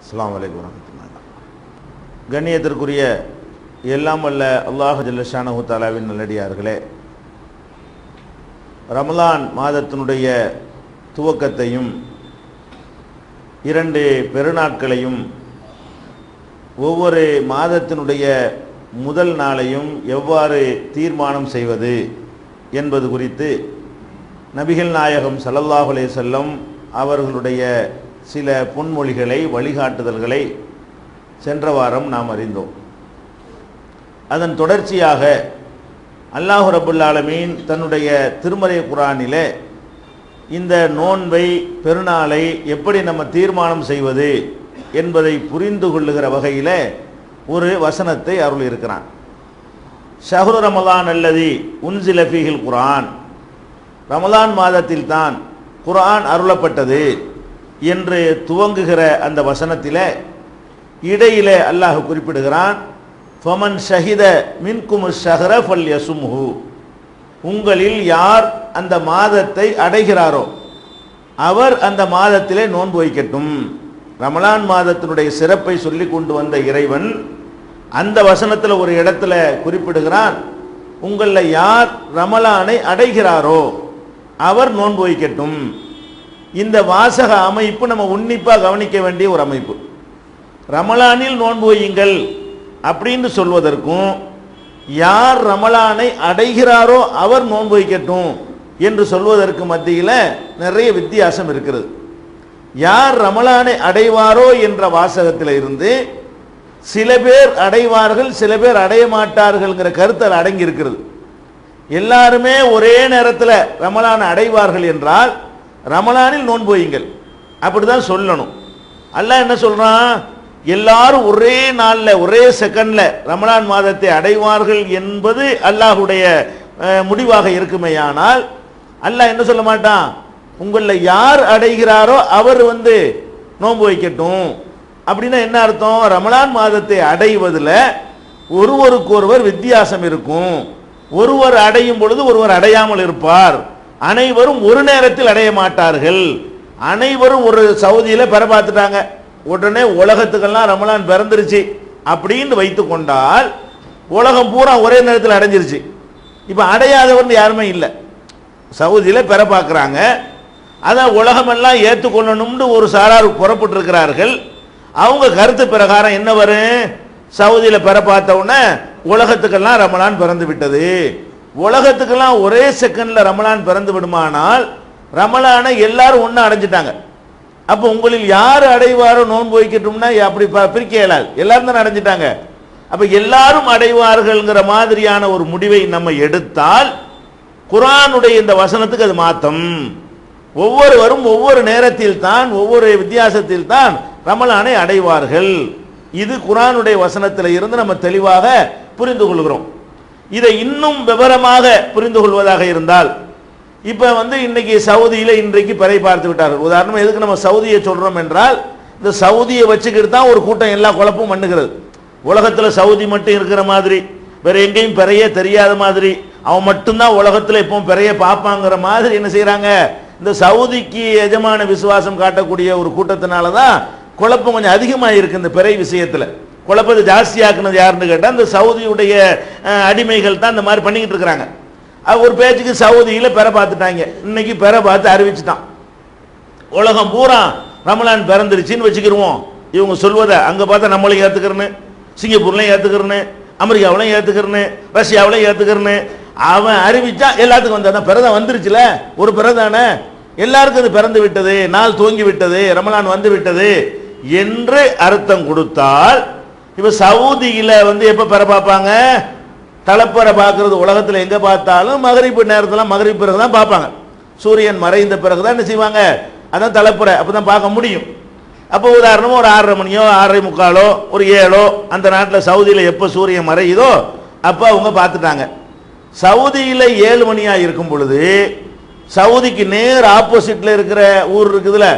அஸ்ஸலாமு அலைக்கும் வரஹ்மத்துல்லாஹி. கண்ணியத்திற்குரிய எல்லாம் வல்ல அல்லாஹ் ஜல்ல ஷானஹு தஆலாவின் நல்லடியார்களே, ரமலான் மாதத்தினுடைய துவக்கத்தையும் 2 பெருநாட்களையும் ஒவ்வொரு மாதத்தினுடைய முதல் நாளையும் எவ்வாறு தீர்மானம் செய்வது என்பது குறித்து நபிகள் நாயகம் ஸல்லல்லாஹு அலைஹி வஸல்லம் அவர்களுடைய சில பொன்மொழிகளை, வழிகாட்டுதல்களை சென்ற வாரம் நாம் அறிந்தோம். அதன் தொடர்ச்சியாக அல்லாஹ் ரப்புல் ஆலமீன் தன்னுடைய திருமறை குர்ஆனிலே இந்த நோன்பை, பெருநாளை எப்படி நம்ம தீர்மானம் செய்வது என்பதை புரிந்து கொள்ளுகிற வகையில் ஒரு வசனத்தை அருள் இருக்கிறான். ஷஹ்ரு ரமலான் அல்லதி உன்சில ஃபீஹில் குர்ஆன், ரமலான் மாதத்தில் தான் குர்ஆன் அருளப்பட்டது என்று துவங்குகிற அந்த வசனத்திலே இடையிலே அல்லாஹ் குறிப்பிடுகிறான், ஃபமன் ஷஹித மின்குமு ஷஹ்ர ஃபல்யசும்ஹு, உங்களில் யார் அந்த மாதத்தை அடைகிறாரோ அவர் அந்த மாதத்திலே நோன்பு வைக்கட்டும். ரமலான் மாதத்தினுடைய சிறப்பை சொல்லி கொண்டு வந்த இறைவன் அந்த வசனத்தில் ஒரு இடத்துல குறிப்பிடுகிறான், உங்களில் யார் ரமலானை அடைகிறாரோ அவர் நோன்பு வைக்கட்டும். இந்த வாசக அமைப்பு நம்ம உன்னிப்பாக கவனிக்க வேண்டிய ஒரு அமைப்பு. ரமலானில் நோன்பு வையுங்கள் அப்படின்னு சொல்வதற்கும், யார் ரமலானை அடைகிறாரோ அவர் நோன்பு வைக்கட்டும் என்று சொல்வதற்கு மத்தியில் நிறைய வித்தியாசம் இருக்கிறது. யார் ரமலானை அடைவாரோ என்ற வாசகத்தில் இருந்து சில பேர் அடைவார்கள், சில பேர் அடைய மாட்டார்கள்ங்கிற கருத்து அடங்கி இருக்கிறது. எல்லாருமே ஒரே நேரத்தில் ரமலானை அடைவார்கள் என்றால் ரமலானில் நோன்பு வையுங்கள் அப்படிதான் சொல்லணும். அல்லாஹ் என்ன சொல்றான், எல்லாரும் ஒரே நாளில் ஒரே செகண்டில் ரமலான் மாதத்தை அடைவார்கள் என்பது அல்லாஹுடைய முடிவாக இருக்குமேயானால் அல்லாஹ் என்ன சொல்ல மாட்டான், உங்களில் யார் அடைகிறாரோ அவர் நோன்பு வைக்கட்டும். அப்படின்னா என்ன அர்த்தம், ரமலான் மாதத்தை அடைவதில் ஒருவருக்கொருவர் வித்தியாசம் இருக்கும். ஒருவர் அடையும் பொழுது ஒருவர் அடையாமல் இருப்பார். அனைவரும் ஒரு நேரத்தில் அடைய மாட்டார்கள். அனைவரும் ஒரு சவுதியில் பெற பார்த்துட்டாங்க, உடனே உலகத்துக்கெல்லாம் ரமலான் பிறந்துருச்சு அப்படின்னு வைத்து கொண்டால் உலகம் பூரா ஒரே நேரத்தில் அடைஞ்சிருச்சு. இப்போ அடையாதவர்னு யாருமே இல்லை. சவுதியில் பெற பார்க்குறாங்க, அதை உலகமெல்லாம் ஏற்றுக்கொள்ளணும்னு ஒரு சாரார் புறப்பட்டு இருக்கிறார்கள். அவங்க கருத்து பிரகாரம் என்ன வரும், சவுதியில் பெற பார்த்த உடனே உலகத்துக்கெல்லாம் ரமலான் பிறந்து விட்டது. உலகத்துக்கெல்லாம் ஒரே செகண்டில் ரமலான் பிறந்து விடுமானால் ரமலானை எல்லாரும் ஒன்று அடைஞ்சிட்டாங்க. அப்போ உங்களில் யார் அடைவாரோ நோன்பு வைக்கட்டும்னா அப்படி பிரிக்க இயலாது, எல்லாரும் தான் அடைஞ்சிட்டாங்க. அப்போ எல்லாரும் அடைவார்கள்ங்கிற மாதிரியான ஒரு முடிவை நம்ம எடுத்தால் குர்ஆனுடைய இந்த வசனத்துக்கு அது மாத்தம். ஒவ்வொருவரும் ஒவ்வொரு நேரத்தில் தான், ஒவ்வொரு வித்தியாசத்தில் தான் ரமலானை அடைவார்கள். இது குர்ஆனுடைய வசனத்தில் இருந்து நம்ம தெளிவாக புரிந்து கொள்கிறோம். இதை இன்னும் விவரமாக புரிந்து கொள்வதாக இருந்தால், இப்போ இன்னைக்கு சவுதியில் இன்றைக்கு பிறை பார்த்து விட்டார்கள். உதாரணம், எதுக்கு நம்ம சவுதியை சொல்றோம் என்றால், இந்த சவுதியை வச்சுக்கிட்டு தான் ஒரு கூட்டம் எல்லா குழப்பமும் பண்ணுகிறது. உலகத்தில் சவுதி மட்டும் இருக்கிற மாதிரி, வேற எங்கேயும் பிறையே தெரியாத மாதிரி, அவன் மட்டும்தான் உலகத்தில் இப்போ பிறைய பார்ப்பாங்கிற மாதிரி என்ன செய்யறாங்க, இந்த சவுதிக்கு எஜமான விசுவாசம் காட்டக்கூடிய ஒரு கூட்டத்தினால தான் குழப்பம் கொஞ்சம் அதிகமாக இருக்கு. இந்த பிறை விஷயத்தில் குழப்பத்தை ஜாஸ்தியாக்குனது யாருன்னு கேட்டால் இந்த சவுதியுடைய அடிமைகள் தான் இந்த மாதிரி பண்ணிக்கிட்டு இருக்கிறாங்க. ஒரு பேச்சுக்கு சவுதியில் பெற பார்த்துட்டாங்க, இன்னைக்கு பெற பார்த்து அறிவிச்சுட்டான். உலகம் பூரா ரமலான் பிறந்துருச்சுன்னு வச்சுக்கிடுவோம். இவங்க சொல்வதை அங்கே பார்த்தா நம்மளையும் ஏற்றுக்கிறேன்னு, சிங்கப்பூர்லையும் ஏற்றுக்கிறேன்னு, அமெரிக்காவிலையும் ஏற்றுக்கிறேன்னு, ரஷ்யாவிலையும் ஏற்றுக்கிறேன்னு அவன் அறிவிச்சா எல்லாத்துக்கும் வந்தான். பிறதான் வந்துருச்சுல, ஒரு பிறதானே, எல்லாருக்கும் அது பிறந்து விட்டது, நாள் துவங்கி விட்டது, ரமலான் வந்து விட்டது என்று அர்த்தம் கொடுத்தால், இப்போ சவுதியில் எப்போ பெற பார்ப்பாங்க, தலைப்பறை பார்க்கறது உலகத்தில் எங்கே பார்த்தாலும் மகரிப்பு நேரத்தில் மகரிப்பு பிறகு தான் பார்ப்பாங்க. சூரியன் மறைந்த பிறகு தான் என்ன செய்வாங்க, அதான் தலைப்பறை, அப்போ தான் பார்க்க முடியும். அப்போ உதாரணமாக ஒரு 6:30 மணியோ 6:45 ஒரு 7 அந்த நாட்டில் சவுதியில் எப்போ சூரியன் மறையுதோ அப்போ அவங்க பார்த்துட்டாங்க. சவுதியில் 7 மணியாக இருக்கும் பொழுது சவுதிக்கு நேர் ஆப்போசிட்டில் இருக்கிற ஊர் இருக்குதுல்ல,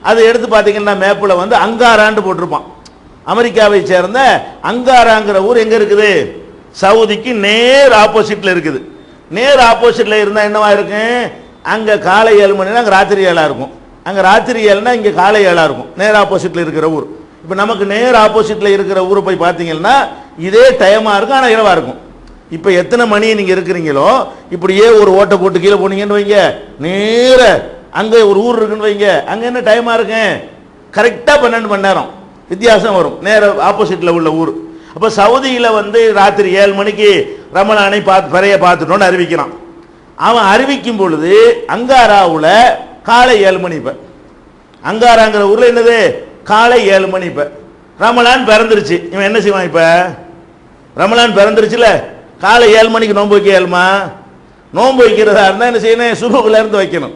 அதை எடுத்து பார்த்தீங்கன்னா மேப்பில் அங்காரான்னு போட்டிருப்பான். அமெரிக்காவை சேர்ந்த அங்காராங்கிற ஊர் எங்கே இருக்குது, சவுதிக்கு நேர் ஆப்போசிட்டில் இருக்குது. நேர் ஆப்போசிட்டில் இருந்தால் என்னவா இருக்கு, அங்கே காலை 7 மணினா அங்கே ராத்திரி 7 இருக்கும். அங்கே ராத்திரி 7னா இங்கே காலை 7 இருக்கும். நேர் ஆப்போசிட்டில் இருக்கிற ஊர் இப்போ நமக்கு நேர் ஆப்போசிட்டில் இருக்கிற ஊரை போய் பார்த்தீங்கன்னா இதே டைமாக இருக்கும், ஆனால் இரவாக இருக்கும். இப்போ எத்தனை மணி நீங்கள் இருக்கிறீங்களோ இப்படியே ஒரு ஓட்டை போட்டு கீழே போனீங்கன்னு வைங்க, நேர அங்கே ஒரு ஊர் இருக்குன்னு வைங்க, அங்கே என்ன டைமாக இருக்கும், கரெக்டாக 12 மணி நேரம் வித்தியாசம் வரும், நேர ஆப்போசிட்டில் உள்ள ஊர். அப்போ சவுதியில் வந்து ராத்திரி 7 மணிக்கு ரமலானை பிறைய பார்த்துட்டோன்னு அறிவிக்கிறான். அவன் அறிவிக்கும் பொழுது அங்காராவில் காலை 7 மணி. இப்போ அங்காராங்கிற ஊரில் என்னது காலை 7 மணி. இப்போ ரமலான் பிறந்துருச்சு, இவன் என்ன செய்வான்? இப்போ ரமலான் பிறந்துருச்சுல, காலை 7 மணிக்கு நோன்பு வைக்க இயலுமா? நோன்பு வைக்கிறதா இருந்தால் என்ன செய்யணும்? சுபுகுலேருந்து வைக்கணும்.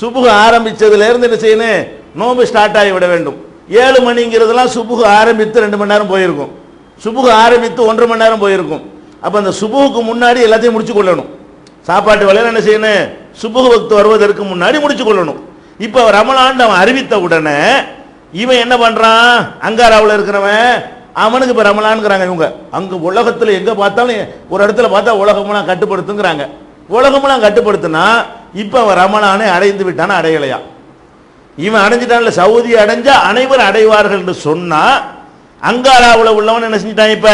சுபுகு ஆரம்பித்ததுலேருந்து என்ன செய்யணும்? நோன்பு ஸ்டார்ட் ஆகி விட வேண்டும். 7 மணிங்கிறதுலாம் சுபுகு ஆரம்பித்து 2 மணி நேரம் போயிருக்கும், சுபுகு ஆரம்பித்து 1.5 மணி நேரம் போயிருக்கும். அப்போ அந்த சுபுகுக்கு முன்னாடி எல்லாத்தையும் முடிச்சு கொள்ளணும். சாப்பாட்டு வேலையில் என்ன செய்யணும்? சுபுகு வக்து வருவதற்கு முன்னாடி முடிச்சு கொள்ளணும். இப்போ ரமலான் அவன் அறிவித்த உடனே இவன் என்ன பண்ணுறான்? அங்காராவில் இருக்கிறவன் அவனுக்கு இப்போ ரமலான்ங்கிறாங்க இவங்க. அங்கே உலகத்தில் எங்கே பார்த்தாலும் ஒரு இடத்துல பார்த்தா உலகமெல்லாம் கட்டுப்படுத்துங்கிறாங்க. உலகமெல்லாம் கட்டுப்படுத்தினா இப்போ அவன் ரமலானை அடைந்து விட்டான அடையலையா? இவன் அடைஞ்சிட்டான்ல, சவுதி அடைஞ்சா அனைவரும் அடைவார்கள் என்று சொன்னா அங்காராவில் உள்ளவன் என்ன செஞ்சிட்டான்? இப்போ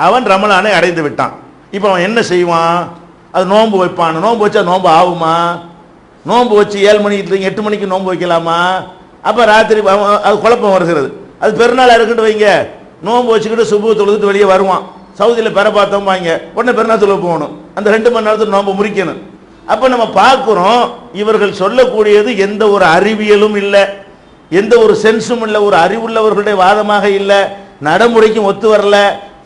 அவன் ரமலானை அடைந்து விட்டான். இப்போ அவன் என்ன செய்வான்? அது நோன்பு வைப்பான். நோன்பு வச்சா நோன்பு ஆகுமா? நோன்பு வச்சு 7 மணிக்கு 8 மணிக்கு நோன்பு வைக்கலாமா? அப்போ ராத்திரி அது குழப்பம் வருகிறது. அது பெருநாள் இருக்குன்னு வைங்க, நோன்பு வச்சுக்கிட்டு சுபு தொழுதுட்டு வெளியே வருவான். சவுதியில் பெற பார்த்தோம் வாங்க, உடனே பெருநாள் தொழுவு போகணும், அந்த 2 மணி நேரத்துக்கு நோன்பு முறிக்கணும். அப்போ நம்ம பார்க்குறோம் இவர்கள் சொல்லக்கூடியது எந்த ஒரு அறிவியலும் இல்லை, எந்த ஒரு சென்ஸும் இல்லை, ஒரு அறிவுள்ளவர்களுடைய வாதமாக இல்லை, நடைமுறைக்கும் ஒத்து வரல.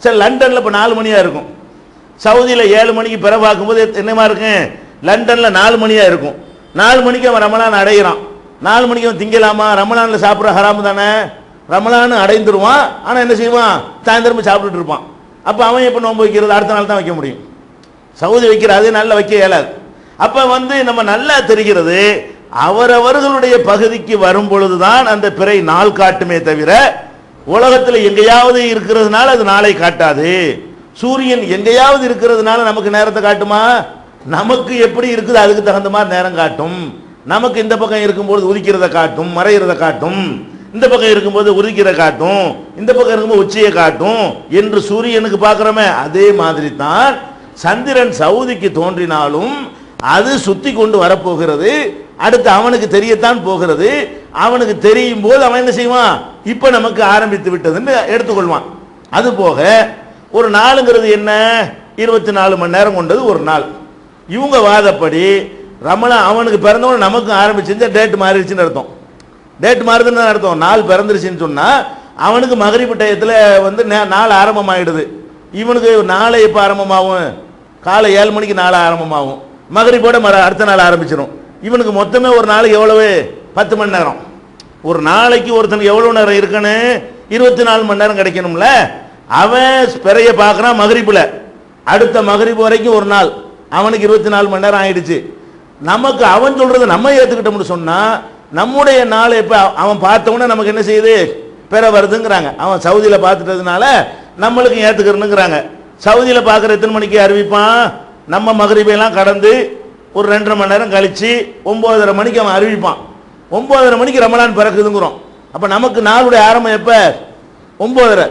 சரி, லண்டனில் இப்போ 4 மணியாக இருக்கும், சவுதியில் 7 மணிக்கு பிற பார்க்கும்போது என்னமா இருக்கும்? லண்டனில் 4 மணியாக இருக்கும். 4 மணிக்கு அவன் ரமலான் அடைகிறான். 4 மணிக்கு அவன் திங்கலாமா? ரமலானில் சாப்பிட்ற ஹராமு தானே, ரமலான் அடைந்துருவான். ஆனால் என்ன செய்வான்? சாயந்தரம் சாப்பிட்டுட்டு இருப்பான். அப்போ அவன் எப்போ நோன்பு வைக்கிறது? அடுத்த நாள் தான் வைக்க முடியும். சவுதி வைக்கிற அதே நாளில் வைக்க இயலாது. அப்போ வந்து நம்ம நல்லா தெரிகிறது, அவரவர்களுடைய பகுதிக்கு வரும் பொழுதுதான் அந்த பிறை நாள் காட்டுமே தவிர உலகத்தில் எங்கேயாவது இருக்கிறதுனால அது நாளை காட்டாது. சூரியன் எங்கேயாவது இருக்கிறதுனால நமக்கு நேரத்தை காட்டுமா? நமக்கு எப்படி இருக்குது அதுக்கு தகுந்த மாதிரி நேரம் காட்டும். நமக்கு இந்த பக்கம் இருக்கும்போது உதிக்கிறத காட்டும், மறைகிறத காட்டும், இந்த பக்கம் இருக்கும்போது உதிக்கிற காட்டும், இந்த பக்கம் இருக்கும்போது உச்சியை காட்டும் என்று சூரியனுக்கு பார்க்குறோமே, அதே மாதிரி தான் சந்திரன் சவுதிக்கு தோன்றினாலும் அது சுத்தி கொண்டு வரப்போகிறது. அடுத்து அவனுக்கு தெரியத்தான் போகிறது. அவனுக்கு தெரியும் போது அவன் என்ன செய்வான்? இப்போ நமக்கு ஆரம்பித்து விட்டதுன்னு எடுத்துக்கொள்வான். அது போக ஒரு நாளுங்கிறது என்ன? 24 மணி நேரம் கொண்டது ஒரு நாள். இவங்க வாதப்படி ரமலான் அவனுக்கு பிறந்தவன் நமக்கு ஆரம்பிச்சிருந்தா டேட் மாறிடுச்சுன்னு அர்த்தம். டேட் மாறுதுன்னு அர்த்தம். நாள் பிறந்துருச்சுன்னு சொன்னால் அவனுக்கு மகரிப்பு டயத்தில் வந்து நாள் ஆரம்பமாகிடுது. இவனுக்கு நாளை எப்போ ஆரம்பமாகும்? காலை 7 மணிக்கு நாள் ஆரம்பமாகும். மகரிப்போட அடுத்த நாள் ஆரம்பிச்சிடும். இவனுக்கு மொத்தமே ஒரு நாளைக்கு எவ்வளவு? 10 மணி நேரம். ஒரு நாளைக்கு ஒருத்தனுக்கு எவ்வளோ நேரம் இருக்குன்னு 24 மணி நேரம் கிடைக்கணும்ல. அவன் பிறைய பார்க்குறான் மகரிப்பில், அடுத்த மகரிப்பு வரைக்கும் ஒரு நாள், அவனுக்கு 24 மணி நேரம் ஆயிடுச்சு. நமக்கு அவன் சொல்றதை நம்ம ஏற்றுக்கிட்டோம்னு சொன்னால் நம்முடைய நாள் இப்போ அவன் பார்த்தவொன்னே நமக்கு என்ன செய்யுது? பிற வருதுங்கிறாங்க. அவன் சவுதியில் பார்த்துட்டதுனால நம்மளுக்கு ஏற்றுக்கிறனுங்கிறாங்க. சவுதியில் பார்க்குற எத்தனை மணிக்கு அறிவிப்பான்? நம்ம மகரிபையெல்லாம் கடந்து ஒரு 2.5 மணி நேரம் கழித்து 9:30 மணிக்கு அவன் அறிவிப்பான். 9:30 மணிக்கு ரமலான் பிறக்குதுங்கிறோம். அப்போ நமக்கு நாளுடைய ஆரம்பம் எப்போ? 9:30.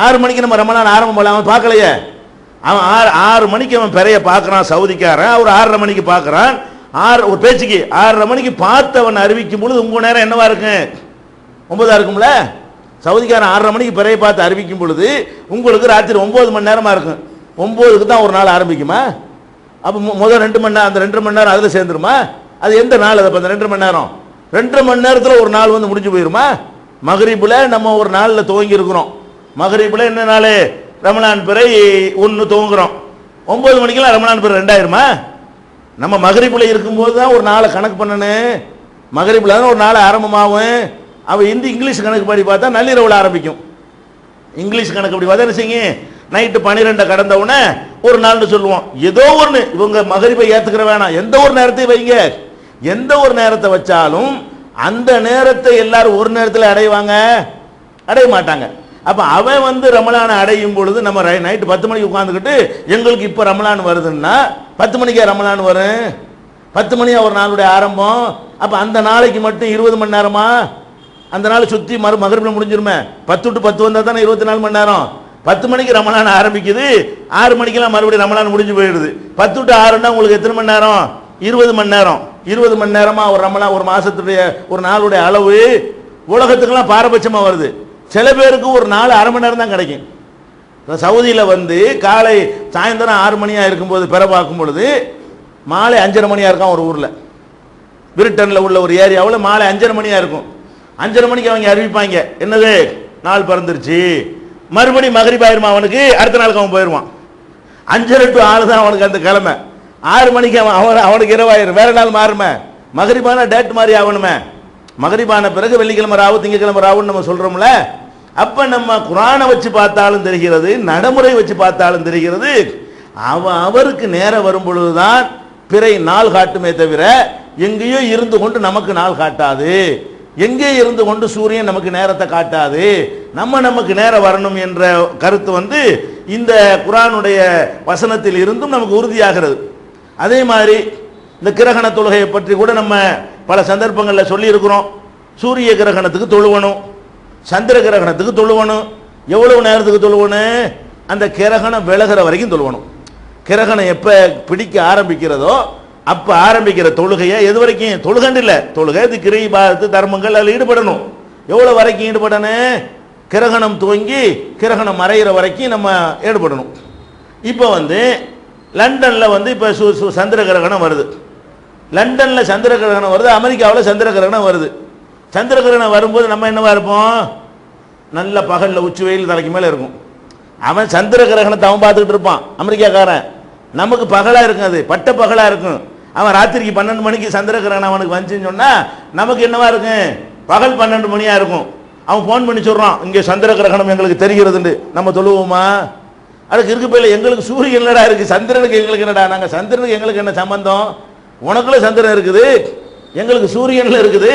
6 மணிக்கு நம்ம ரமலான் ஆரம்பம் போல அவன் பார்க்கலையே. அவன் 6 மணிக்கு அவன் பிறைய பார்க்குறான் சவுதிக்காரன். அவர் 6:30 மணிக்கு பார்க்குறான். ஒரு பேச்சுக்கு 6:30 மணிக்கு பார்த்தவன் அறிவிக்கும் பொழுது உங்கள் நேரம் என்னவா இருக்கும்? 9 இருக்கும்ல. சவுதிக்காரன் 6:30 மணிக்கு பிறைய பார்த்து அறிவிக்கும் பொழுது உங்களுக்கு ராத்திரி 9 மணி நேரமாக இருக்கும். 9க்கு தான் ஒரு நாள் ஆரம்பிக்குமா? அப்போ முதல் 2 மணி நேரம், அந்த 2 மணி நேரம் அதில் சேர்ந்துருமா? அது எந்த நாள்? அது அந்த 2 மணி நேரம், 2 மணி நேரத்தில் ஒரு நாள் வந்து முடிஞ்சு போயிருமா? மகரிப்பில் நம்ம ஒரு நாளில் துவங்கி இருக்கிறோம். மகரிப்பில் என்ன நாள்? ரமலான் பிறை 1 துவங்குறோம். 9 மணிக்கெல்லாம் ரமலான் பிறை 2 ஆயிருமா? நம்ம மகரிப்பில் இருக்கும்போது தான் ஒரு நாளை கணக்கு பண்ணணும். மகரிப்பில் தான் ஒரு நாள் ஆரம்பமாகும். அவன் இங்கிலீஷ் கணக்கு படி பார்த்தா நள்ளிரவில் ஆரம்பிக்கும். இங்கிலீஷ் கணக்கு படி பார்த்தா என்ன செய்யும்? நைட்டு 12 கடந்த உடனே ஒரு நாள்னு சொல்லுவோம். ஏதோ ஒன்று இவங்க மகரிப்பை ஏற்றுக்கிற வேணாம், எந்த ஒரு நேரத்தையும் வைங்க. எந்த ஒரு நேரத்தை வச்சாலும் அந்த நேரத்தை எல்லாரும் ஒரு நேரத்தில் அடைவாங்க? அடைய மாட்டாங்க. அப்போ அவன் வந்து ரமலானை அடையும் பொழுது நம்ம நைட்டு 10 மணிக்கு உட்காந்துக்கிட்டு எங்களுக்கு இப்போ ரமலான் வருதுன்னா 10 மணிக்கே ரமலான் வரும். 10 மணியா ஒரு நாளுடைய ஆரம்பம். அப்போ அந்த நாளைக்கு மட்டும் 20 மணி நேரமா? அந்த நாள் சுற்றி மகரிபில் முடிஞ்சிருமே. 10 to 10 வந்தால் தானே 24 மணி நேரம். 10 மணிக்கு ரமலான் ஆரம்பிக்குது, 6 மணிக்கெல்லாம் மறுபடியும் ரமலான் முடிஞ்சு போயிடுது. 10 to 6ன்னா உங்களுக்கு எத்தனை மணி நேரம்? 20 மணி நேரம். 20 மணி நேரமாக ஒரு ரமலான் ஒரு மாதத்துடைய ஒரு நாளுடைய அளவு உலகத்துக்கெல்லாம் பாரபட்சமாக வருது. சில பேருக்கு ஒரு நாள் அரை மணி நேரம் தான் கிடைக்கும். சவுதியில் வந்து காலை சாயந்தரம் 6 மணியாக இருக்கும்போது பெற பார்க்கும் பொழுது மாலை 5:30 மணியாக இருக்கான் ஒரு ஊரில். பிரிட்டனில் உள்ள ஒரு ஏரியாவில் மாலை 5:30 மணியாக இருக்கும். 5:30 மணிக்கு அவங்க அறிவிப்பாங்க, என்னது நாள் பிறந்துருச்சு. மறுபடியும் மகரிப் ஆயிருமா அவனுக்கு, அடுத்த நாளுக்கு அவன் போயிடுவான். 5:30 to 6 தான் அவனுக்கு அந்த கிழமை. 6 மணிக்கு அவனுக்கு இரவாயிரும். வேற நாள் மாறுமே. மகரிபான டேட் மாதிரி ஆகணுமே. மகரிபான பிறகு வெள்ளிக்கிழமை ராவு திங்கக்கிழமை ராவுன்னு நம்ம சொல்றோம்ல. அப்ப நம்ம குரானை வச்சு பார்த்தாலும் தெரிகிறது, நடைமுறை வச்சு பார்த்தாலும் தெரிகிறது, அவருக்கு நேரம் வரும் பொழுதுதான் பிறை நாள் காட்டுமே தவிர எங்கேயோ இருந்து கொண்டு நமக்கு நாள் காட்டாது. எங்கே இருந்து கொண்டு சூரியன் நமக்கு நேரத்தை காட்டாது. நமக்கு நேரம் வரணும் என்ற கருத்து வந்து இந்த குர்ஆனுடைய வசனத்தில் இருந்தும் நமக்கு உறுதியாகிறது. அதே மாதிரி இந்த கிரகண தொழுகையை பற்றி கூட நம்ம பல சந்தர்ப்பங்களில் சொல்லி இருக்கிறோம். சூரிய கிரகணத்துக்கு தொழுவணும், சந்திர கிரகணத்துக்கு தொழுவணும். எவ்வளவு நேரத்துக்கு தொழுவணும்? அந்த கிரகணம் விலகிற வரைக்கும் தொழுவணும். கிரகணம் எப்போ பிடிக்க ஆரம்பிக்கிறதோ அப்போ ஆரம்பிக்கிற தொழுகையை எது வரைக்கும்? தொழுகண்டு இல்லை, தொழுகை திக்ரி இபாதத்து தர்மங்கள் அதில் ஈடுபடணும். எவ்வளோ வரைக்கும் ஈடுபடணும்? கிரகணம் துவங்கி கிரகணம் மறைகிற வரைக்கும் நம்ம ஈடுபடணும். இப்போ வந்து லண்டனில் வந்து இப்போ சந்திர கிரகணம் வருது. லண்டனில் சந்திர கிரகணம் வருது, அமெரிக்காவில் சந்திர கிரகணம் வருது. சந்திர கிரகணம் வரும்போது நம்ம என்னவா இருப்போம்? நல்ல பகலில் உச்சி வெயில் தலைக்கு மேலே இருக்கும். அவன் சந்திர கிரகணத்தை அவன் பார்த்துக்கிட்டு இருப்பான் அமெரிக்காக்காரன். நமக்கு பகலாக இருக்கும், அது பட்ட பகலாக இருக்கும். அவன் ராத்திரிக்கு 12 மணிக்கு சந்திர கிரகணம் அவனுக்கு வந்துச்சுன்னு சொன்னால் நமக்கு என்னவா இருக்கும்? பகல் 12 மணியாக இருக்கும். அவன் ஃபோன் பண்ணி சொல்கிறான், இங்கே சந்திர கிரகணம் எங்களுக்கு தெரிகிறதுண்டு. நம்ம தொழுவோமா? அதுக்கு இருக்கு போயில எங்களுக்கு சூரியன் என்னடா இருக்குது, சந்திரனுக்கு எங்களுக்கு என்னடா? நாங்கள் சந்திரனுக்கு எங்களுக்கு என்ன சம்பந்தம்? உனக்குள்ள சந்திரன் இருக்குது, எங்களுக்கு சூரியனில் இருக்குது.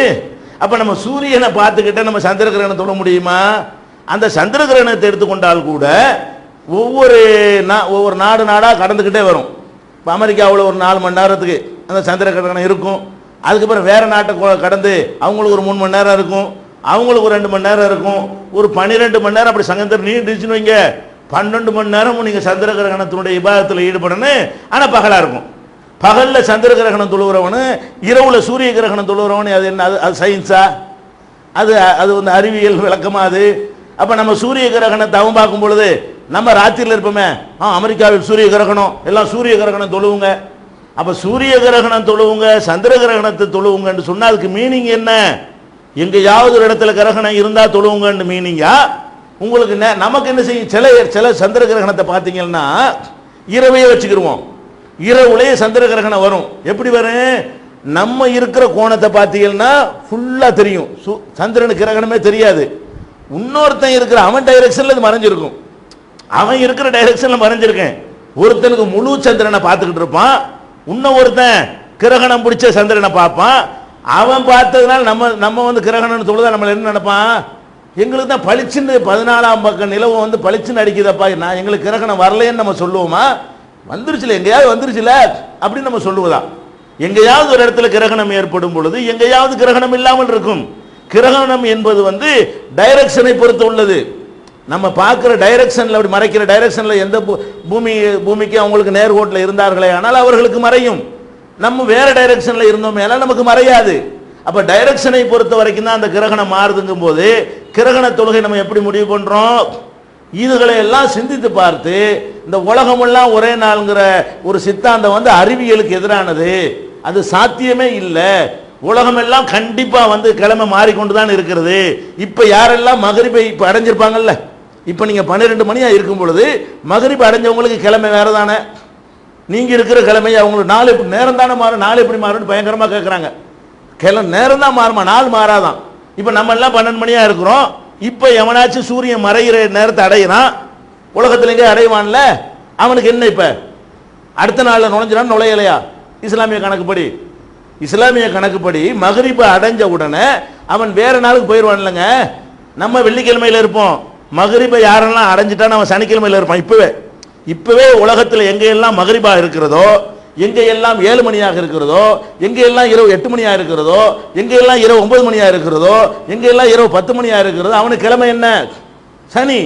அப்போ நம்ம சூரியனை பார்த்துக்கிட்ட நம்ம சந்திர கிரகணம் தொழ முடியுமா? அந்த சந்திர கிரகணத்தை எடுத்துக்கொண்டால் கூட ஒவ்வொரு நாடாக கடந்துக்கிட்டே வரும். இப்போ அமெரிக்காவில் ஒரு 4 மணி நேரத்துக்கு அந்த சந்திர கிரகணம் இருக்கும். அதுக்கப்புறம் வேறு நாட்டை கடந்து அவங்களுக்கு ஒரு 3 மணி நேரம் இருக்கும், அவங்களுக்கு ஒரு 2 மணி நேரம் இருக்கும், ஒரு 12 மணி நேரம் அப்படி சந்திரன் நீண்டுச்சுன்னு வைங்க. 12 மணி நேரமும் நீங்கள் சந்திர கிரகணத்தினுடைய இபாதத்தில் ஈடுபடணும். ஆனால் பகலாக இருக்கும். பகலில் சந்திர கிரகணம் தொழுகிறவனு, இரவில் சூரிய கிரகணம் தொழுகிறவனு, அது என்ன? அது சயின்ஸா? அது வந்து அறிவியல் விளக்கமா அது? அப்போ நம்ம சூரிய கிரகணத்தை அவன் பார்க்கும் பொழுது நம்ம ராத்திரியில் இருப்போமே, அமெரிக்காவில் சூரிய கிரகணம், எல்லாம் சூரிய கிரகணம் தொழுவுங்க. அப்போ சூரிய கிரகணம் தொழுவுங்க, சந்திர கிரகணத்தை தொழுவுங்கன்னு சொன்னால் அதுக்கு மீனிங் என்ன? எங்கேயாவது ஒரு இடத்துல கிரகணம் இருந்தால் தொழுவுங்கன்னு மீனிங்கா? உங்களுக்கு நமக்கு என்ன செய்யும்? சில சந்திர கிரகணத்தை பார்த்தீங்கன்னா இரவையே வச்சுக்கிடுவோம். இரவுலேயே சந்திர கிரகணம் வரும். எப்படி வரும்? நம்ம இருக்கிற கோணத்தை பார்த்தீங்கன்னா ஃபுல்லாக தெரியும், சந்திரனுக்கு கிரகணமே தெரியாது. இன்னொருத்தன் இருக்கிற அவன் டைரக்ஷனில் இது மறைஞ்சிருக்கும். அவன் இருக்கிற டைரக்ஷனில் மறைஞ்சிருக்கேன். ஒருத்தனுக்கு முழு சந்திரனை பார்த்துக்கிட்டு இருப்பான், இன்னும் ஒருத்தன் கிரகணம் பிடிச்ச சந்திரனை பார்ப்பான். அவன் பார்த்ததுனால நம்ம வந்து கிரகணம்னு சொல்லுதா நம்ம என்ன நினைப்பான்? எங்களுக்கு தான் பளிச்சுன்னு 14ஆம் பக்கம் நிலவு வந்து பளிச்சுன்னு அடிக்குதப்பா, நான் எங்களுக்கு கிரகணம் வரலைன்னு நம்ம சொல்லுவோமா? வந்துருச்சுல, எங்கேயாவது வந்துருச்சுல அப்படின்னு நம்ம சொல்லுவதா? எங்கேயாவது ஒரு இடத்துல கிரகணம் ஏற்படும் பொழுது எங்கேயாவது கிரகணம் இல்லாமல் இருக்கும். கிரகணம் என்பது வந்து டைரக்ஷனை பொறுத்து உள்ளது. நம்ம பார்க்குற டைரக்ஷனில் அப்படி மறைக்கிற டைரக்ஷனில் எந்த பூமிக்கு அவங்களுக்கு நேர்கோட்டில் இருந்தார்களே ஆனால் அவர்களுக்கு மறையும். நம்ம வேற டைரக்ஷனில் இருந்தோமே ஆனால் நமக்கு மறையாது. அப்போ டைரக்ஷனை பொறுத்த வரைக்கும் தான் அந்த கிரகணம் மாறுதுங்கும் போது கிரகண தொழுகை நம்ம எப்படி முடிவு பண்ணுறோம்? இதுகளை எல்லாம் சிந்தித்து பார்த்து இந்த உலகமெல்லாம் ஒரே நாள்ங்கிற ஒரு சித்தாந்தம் வந்து அறிவியலுக்கு எதிரானது. அது சாத்தியமே இல்லை. உலகமெல்லாம் கண்டிப்பாக வந்து கிழமை மாறிக்கொண்டு தான் இருக்கிறது. இப்போ யாரெல்லாம் மகரிபை இப்போ அடைஞ்சிருப்பாங்கல்ல, இப்போ நீங்கள் 12 மணியாக இருக்கும் பொழுது மகரிப் அடைஞ்சவங்களுக்கு கிழமை வேறு தானே? நீங்கள் இருக்கிற கிழமை அவங்களுக்கு நாள் எப்படி நேரம் தானே மாறும்? நாள் எப்படி மாறும்னு பயங்கரமாக கேட்குறாங்க. நேரம் தான் மாறுமா, நாள் மாறாதான். இப்போ நம்ம எல்லாம் 12 மணியாக இருக்கிறோம். இப்போ எவனாச்சும் சூரியன் மறைகிற நேரத்தை அடையிறான், உலகத்தில் எங்கே அடைவான்ல, அவனுக்கு என்ன இப்போ அடுத்த நாளில் நுழைஞ்சிடான்னு நுழையலையா? இஸ்லாமிய கணக்குப்படி மகரிபை அடைஞ்ச உடனே அவன் வேற நாளுக்கு போயிடுவான் இல்லைங்க. நம்ம வெள்ளிக்கிழமையில் இருப்போம், மகரிபை யாரெல்லாம் அடைஞ்சிட்டான்னு அவன் சனிக்கிழமையில் இருப்பான். இப்பவே உலகத்தில் எங்கெல்லாம் மகரிபா இருக்கிறதோ எங்கெல்லாம் 7 மணியாக இருக்கிறதோ, எங்கெல்லாம் இரவு 8 மணியாக இருக்கிறதோ, எங்கெல்லாம் இரவு 9 மணியாக இருக்கிறதோ, எங்கெல்லாம் இரவு 10 மணியாக இருக்கிறதோ, அவனுக்கு கிழமை என்ன? சனி.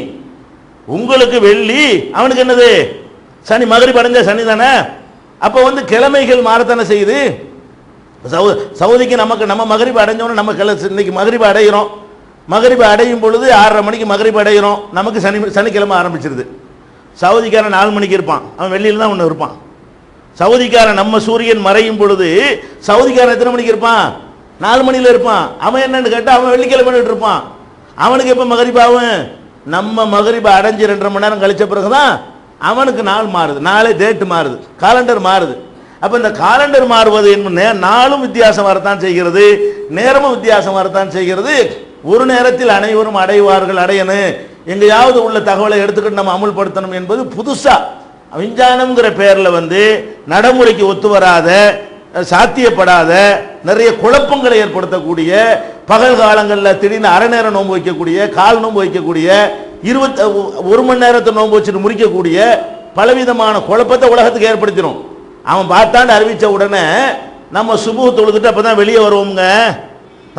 உங்களுக்கு வெள்ளி, அவனுக்கு என்னது? சனி. மகரிப் அடைஞ்ச சனி தானே. அப்ப வந்து கிழமைகள் மாறத்தானே செய்யுது. சவுதிக்கு நம்ம மகரிப் அடைஞ்சோன்னு நம்ம இன்னைக்கு மகரிப் அடைகிறோம். மகரிப் அடையும் பொழுது 6:30 மணிக்கு மகரிப் அடைகிறோம். நமக்கு சனிக்கிழமை ஆரம்பிச்சிருது. சவுதிக்காரன் 4 மணிக்கு இருப்பான், அவன் வெள்ளியில் தான் ஒன்று இருப்பான். சவுதிக்காரன் நம்ம சூரியன் மறையும் பொழுது சவுதிக்காரன் எத்தனை மணிக்கு இருப்பான்? 4 மணியில் இருப்பான். அவன் என்னன்னு கேட்டால் அவன் வெள்ளிக்கிழமை இருப்பான். அவனுக்கு எப்போ மகரிப் ஆகும்? நம்ம மகரிப் அடைஞ்சு 2.5 மணி நேரம் கழிச்ச பிறகுதான் அவனுக்கு நாள் மாறுது, நாளே டேட் மாறுது, காலண்டர் மாறுது. அப்ப இந்த காலண்டர் மாறுவது என்பது நாளும் வித்தியாசம் வரத்தான் செய்கிறது, நேரமும் வித்தியாசம் வரத்தான் செய்கிறது. ஒரு நேரத்தில் அனைவரும் அடைவார்கள், அடையணும், எங்கேயாவது உள்ள தகவலை எடுத்துக்கிட்டு நம்ம அமுல்படுத்தணும் என்பது புதுசா விஞ்ஞானம்ங்கிற பெயர்ல வந்து நடைமுறைக்கு ஒத்து வராத, சாத்தியப்படாத, நிறைய குழப்பங்களை ஏற்படுத்தக்கூடிய, பகல் காலங்களில் திடீர்னு அரை நேரம் நோன்பு வைக்கக்கூடிய, கால் நோன்பு வைக்கக்கூடிய, 1 மணி நேரத்தை நோன்பு வச்சுட்டு முறிக்கக்கூடிய பலவிதமான குழப்பத்தை உலகத்துக்கு ஏற்படுத்திடும். அவன் பார்த்தான்னு அறிவித்த உடனே நம்ம சுபு தொழுதுட்டு அப்போ தான் வெளியே வருவோங்க,